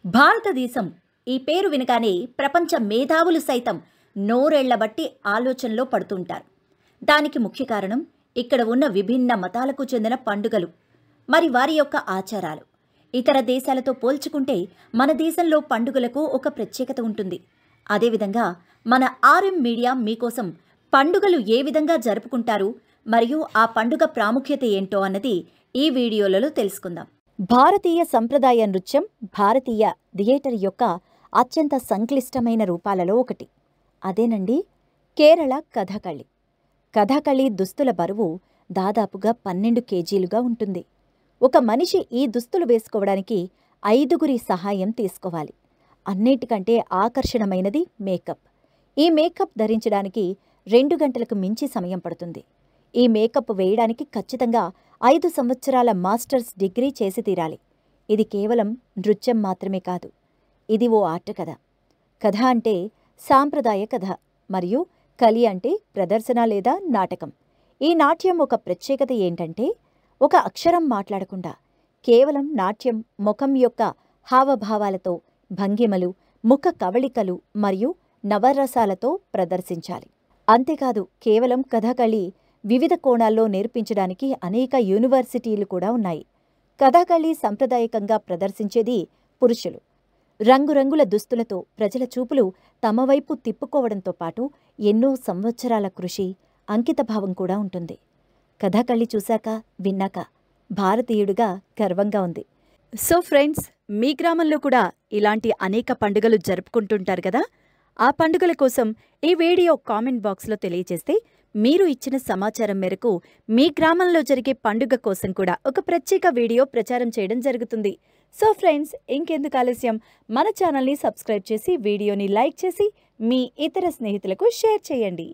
భారతదేశం ఈ పేరు వినగానే ప్రపంచ మేధావులు సైతం నోరెళ్లబట్టి ఆలోచనలో పడుతుంటారు. దానికి ముఖ్య కారణం ఇక్కడ ఉన్న విభిన్న మతాలకు చెందిన పండుగలు, మరి వారి యొక్క ఆచారాలు. ఇతర దేశాలతో పోల్చుకుంటే మన దేశంలో పండుగలకు ఒక ప్రత్యేకత ఉంటుంది. అదేవిధంగా మన ఆర్ఎం మీడియా మీకోసం పండుగలు ఏ విధంగా జరుపుకుంటారు మరియు ఆ పండుగ ప్రాముఖ్యత ఏంటో అన్నది ఈ వీడియోలలో తెలుసుకుందాం. భారతీయ సంప్రదాయ నృత్యం భారతీయ థియేటర్ యొక్క అత్యంత సంక్లిష్టమైన రూపాలలో ఒకటి. అదేనండి కేరళ కథకళి. కథకళి దుస్తుల బరువు దాదాపుగా 12 కేజీలుగా ఉంటుంది. ఒక మనిషి ఈ దుస్తులు వేసుకోవడానికి 5గురి సహాయం తీసుకోవాలి. అన్నిటికంటే ఆకర్షణమైనది మేకప్. ఈ మేకప్ ధరించడానికి 2 గంటలకు మించి సమయం పడుతుంది. ఈ మేకప్ వేయడానికి ఖచ్చితంగా 5 సంవత్సరాల మాస్టర్స్ డిగ్రీ చేసి తీరాలి. ఇది కేవలం నృత్యం మాత్రమే కాదు, ఇది ఓ ఆట కథ. కథ అంటే సాంప్రదాయ కథ మరియు కలి అంటే ప్రదర్శన లేదా నాటకం. ఈ నాట్యం ఒక ప్రత్యేకత ఏంటంటే ఒక అక్షరం మాట్లాడకుండా కేవలం నాట్యం ముఖం యొక్క హావభావాలతో, భంగిమలు, ముఖ కవళికలు మరియు నవరసాలతో ప్రదర్శించాలి. అంతేకాదు కేవలం కథకళి వివిధ కోణాల్లో నేర్పించడానికి అనేక యూనివర్సిటీలు కూడా ఉన్నాయి. కథకళి సంప్రదాయకంగా ప్రదర్శించేది పురుషులు. రంగురంగుల దుస్తులతో ప్రజల చూపులు తమ వైపు తిప్పుకోవడంతో పాటు ఎన్నో సంవత్సరాల కృషి, అంకితభావం కూడా ఉంటుంది. కథకళి చూశాక, విన్నాక భారతీయుడిగా గర్వంగా ఉంది. సో ఫ్రెండ్స్, మీ గ్రామంలో కూడా ఇలాంటి అనేక పండుగలు జరుపుకుంటుంటారు కదా. ఆ పండుగల కోసం ఈ వీడియో కామెంట్ బాక్స్లో తెలియజేస్తే మీరు ఇచ్చిన సమాచారం మేరకు మీ గ్రామంలో జరిగే పండుగ కోసం కూడా ఒక ప్రత్యేక వీడియో ప్రచారం చేయడం జరుగుతుంది. సో ఫ్రెండ్స్, ఇంకెందుకు ఆలస్యం, మన ఛానల్ని సబ్స్క్రైబ్ చేసి వీడియోని లైక్ చేసి మీ ఇతర స్నేహితులకు షేర్ చేయండి.